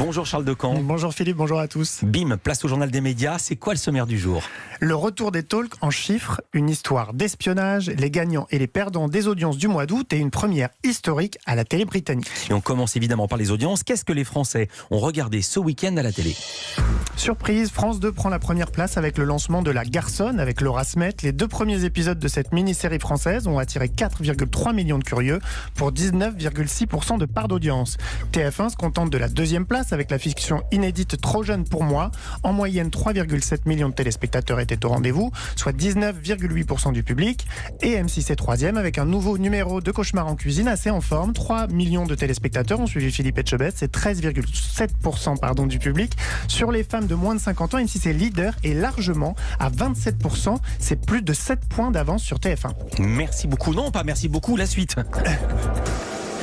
Bonjour Charles Decamp. Bonjour Philippe, bonjour à tous. Bim, place au journal des médias. C'est quoi le sommaire du jour ? Le retour des talks en chiffres, une histoire d'espionnage, les gagnants et les perdants des audiences du mois d'août et une première historique à la télé britannique. Et on commence évidemment par les audiences. Qu'est-ce que les Français ont regardé ce week-end à la télé ? Surprise, France 2 prend la première place avec le lancement de La Garçonne avec Laura Smet. Les 2 premiers épisodes de cette mini-série française ont attiré 4,3 millions de curieux pour 19,6% de part d'audience. TF1 se contente de la 2e place avec la fiction inédite Trop jeune pour moi. En moyenne, 3,7 millions de téléspectateurs étaient au rendez-vous, soit 19,8% du public. Et M6 est 3e avec un nouveau numéro de Cauchemar en cuisine assez en forme. 3 millions de téléspectateurs ont suivi Philippe Etchebest, c'est 13,7% du public. Sur les femmes de moins de 50 ans, M6 est leader et largement à 27%. C'est plus de 7 points d'avance sur TF1. Merci beaucoup. Non, pas merci beaucoup. La suite.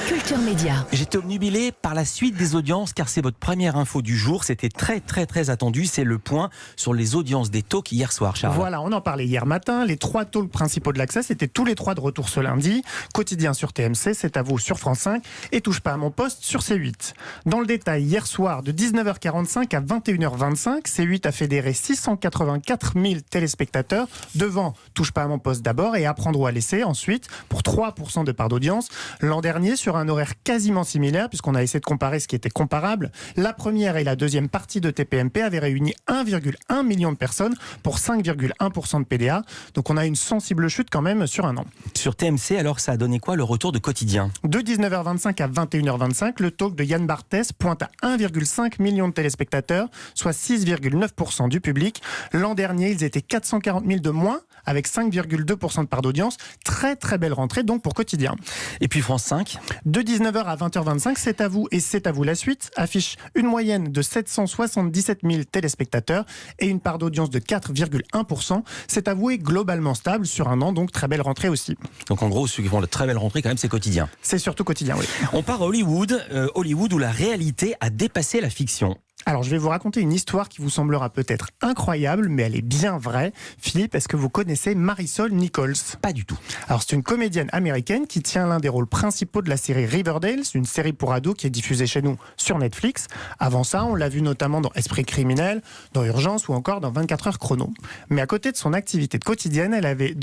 Culture Média. J'étais obnubilé par la suite des audiences car c'est votre première info du jour. C'était très attendu. C'est le point sur les audiences des talks hier soir, Charles. Voilà, on en parlait hier matin. Les 3 talks principaux de l'Access étaient tous les 3 de retour ce lundi. Quotidien sur TMC, C'est à vous sur France 5 et Touche pas à mon poste sur C8. Dans le détail, hier soir, de 19h45 à 21h25, C8 a fédéré 684 000 téléspectateurs devant Touche pas à mon poste d'abord et Apprendre ou à laisser ensuite pour 3% de part d'audience. L'an dernier, sur un horaire quasiment similaire, puisqu'on a essayé de comparer ce qui était comparable, la première et la deuxième partie de TPMP avaient réuni 1,1 million de personnes pour 5,1% de PDA. Donc on a une sensible chute quand même sur un an. Sur TMC, alors ça a donné quoi le retour de Quotidien ? De 19h25 à 21h25, le talk de Yann Barthès pointe à 1,5 million de téléspectateurs, soit 6,9% du public. L'an dernier, ils étaient 440 000 de moins, avec 5,2% de part d'audience. Très belle rentrée donc pour Quotidien. Et puis France 5 ? De 19h à 20h25, C'est à vous et C'est à vous la suite affiche une moyenne de 777 000 téléspectateurs et une part d'audience de 4,1%. C'est à vous est globalement stable sur un an, donc très belle rentrée aussi. Donc en gros, ceux qui font la très belle rentrée quand même, c'est Quotidien. C'est surtout Quotidien, oui. On part à Hollywood, Hollywood où la réalité a dépassé la fiction. Alors, je vais vous raconter une histoire qui vous semblera peut-être incroyable, mais elle est bien vraie. Philippe, est-ce que vous connaissez Marisol Nichols ? Pas du tout. Alors, c'est une comédienne américaine qui tient l'un des rôles principaux de la série Riverdale, une série pour ados qui est diffusée chez nous sur Netflix. Avant ça, on l'a vue notamment dans Esprit criminel, dans Urgence ou encore dans 24 heures chrono. Mais à côté de son activité de comédienne, elle avait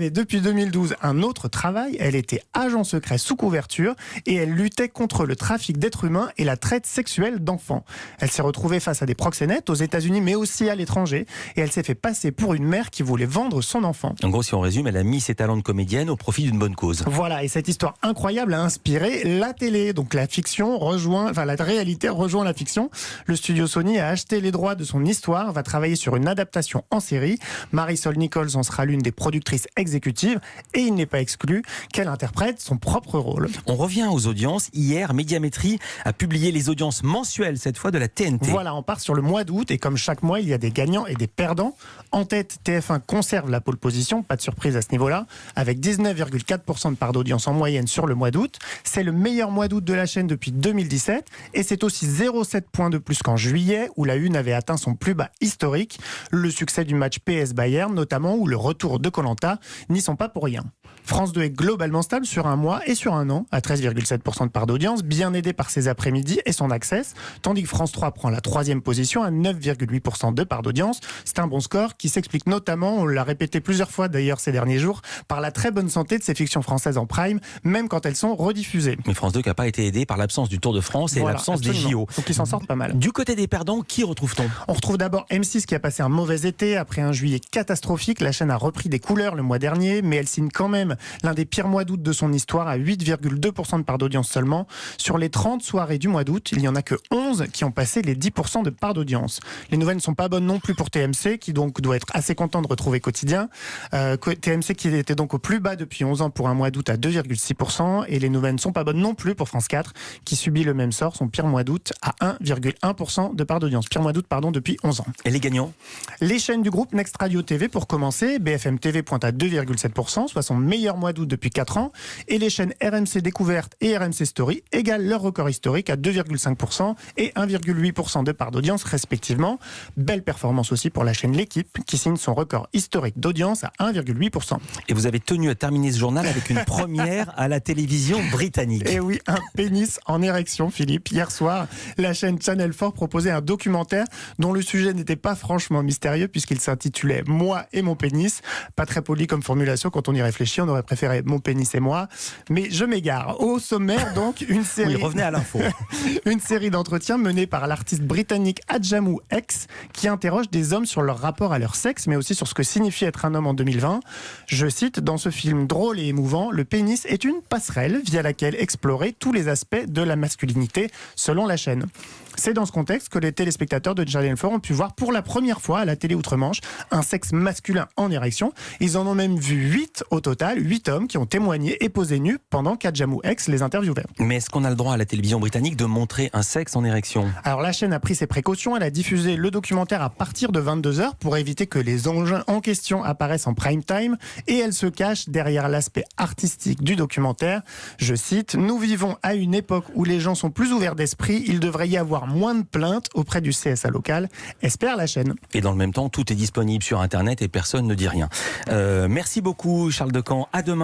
depuis 2012 un autre travail. Elle était agent secret sous couverture et elle luttait contre le trafic d'êtres humains et la traite sexuelle d'enfants. Elle s'est retrouvée face à des proxénètes aux États-Unis mais aussi à l'étranger et elle s'est fait passer pour une mère qui voulait vendre son enfant. En gros, si on résume, elle a mis ses talents de comédienne au profit d'une bonne cause. Voilà, et cette histoire incroyable a inspiré la télé. Donc la réalité rejoint la fiction. Le studio Sony a acheté les droits de son histoire, va travailler sur une adaptation en série. Marisol Nichols en sera l'une des productrices exécutives et il n'est pas exclu qu'elle interprète son propre rôle. On revient aux audiences. Hier, Médiamétrie a publié les audiences mensuelles, cette fois de la TNT. Voilà, on part sur le mois d'août et comme chaque mois, il y a des gagnants et des perdants. En tête, TF1 conserve la pole position, pas de surprise à ce niveau-là, avec 19,4% de part d'audience en moyenne sur le mois d'août. C'est le meilleur mois d'août de la chaîne depuis 2017 et c'est aussi 0,7 points de plus qu'en juillet où la Une avait atteint son plus bas historique. Le succès du match PS Bayern notamment ou le retour de Koh-Lanta n'y sont pas pour rien. France 2 est globalement stable sur un mois et sur un an à 13,7% de part d'audience, bien aidé par ses après-midi et son Access, tandis que France 3 prend la 3e position à 9,8% de part d'audience. C'est un bon score qui s'explique notamment, on l'a répété plusieurs fois d'ailleurs ces derniers jours, par la très bonne santé de ces fictions françaises en prime, même quand elles sont rediffusées. Mais France 2 qui n'a pas été aidé par l'absence du Tour de France et l'absence des JO. Donc ils s'en sortent pas mal. Du côté des perdants, qui retrouve-t-on ? On retrouve d'abord M6 qui a passé un mauvais été après un juillet catastrophique. La chaîne a repris des couleurs le mois dernier, mais elle signe quand même l'un des pires mois d'août de son histoire à 8,2% de part d'audience seulement. Sur les 30 soirées du mois d'août, il n'y en a que 11 qui ont passé les 10% de part d'audience. Les nouvelles ne sont pas bonnes non plus pour TMC, qui donc doit être assez content de retrouver Quotidien. TMC qui était donc au plus bas depuis 11 ans pour un mois d'août à 2,6%. Et les nouvelles ne sont pas bonnes non plus pour France 4, qui subit le même sort, son pire mois d'août à 1,1% de part d'audience. Pire mois d'août, depuis 11 ans. Et les gagnants ? Les chaînes du groupe Next Radio TV pour commencer. BFM TV pointe à 2,7%, soit son meilleur meilleur mois d'août depuis 4 ans. Et les chaînes RMC Découverte et RMC Story égalent leur record historique à 2,5% et 1,8% de part d'audience respectivement. Belle performance aussi pour la chaîne L'Équipe qui signe son record historique d'audience à 1,8%. Et vous avez tenu à terminer ce journal avec une première à la télévision britannique. Et oui, un pénis en érection, Philippe. Hier soir, la chaîne Channel 4 proposait un documentaire dont le sujet n'était pas franchement mystérieux puisqu'il s'intitulait « Moi et mon pénis ». Pas très poli comme formulation quand on y réfléchit, on aurait préféré « Mon pénis et moi ». Mais je m'égare. Au sommaire, donc, une série... Oui, revenez à l'info. Une série d'entretiens menée par l'artiste britannique Adjamu X qui interroge des hommes sur leur rapport à leur sexe, mais aussi sur ce que signifie être un homme en 2020. Je cite, dans ce film drôle et émouvant, le pénis est une passerelle via laquelle explorer tous les aspects de la masculinité, selon la chaîne. C'est dans ce contexte que les téléspectateurs de Channel 4 ont pu voir pour la première fois à la télé outre-Manche un sexe masculin en érection. Ils en ont même vu 8 au total, 8 hommes qui ont témoigné et posé nus pendant qu'Adjamu X les interviewait. Mais est-ce qu'on a le droit à la télévision britannique de montrer un sexe en érection ? Alors la chaîne a pris ses précautions, elle a diffusé le documentaire à partir de 22h pour éviter que les engins en question apparaissent en prime time et elle se cache derrière l'aspect artistique du documentaire. Je cite, « Nous vivons à une époque où les gens sont plus ouverts d'esprit, il devrait y avoir moins de plaintes auprès du CSA local, espère la chaîne. » Et dans le même temps, tout est disponible sur Internet et personne ne dit rien. Merci beaucoup Charles Decamp, à demain.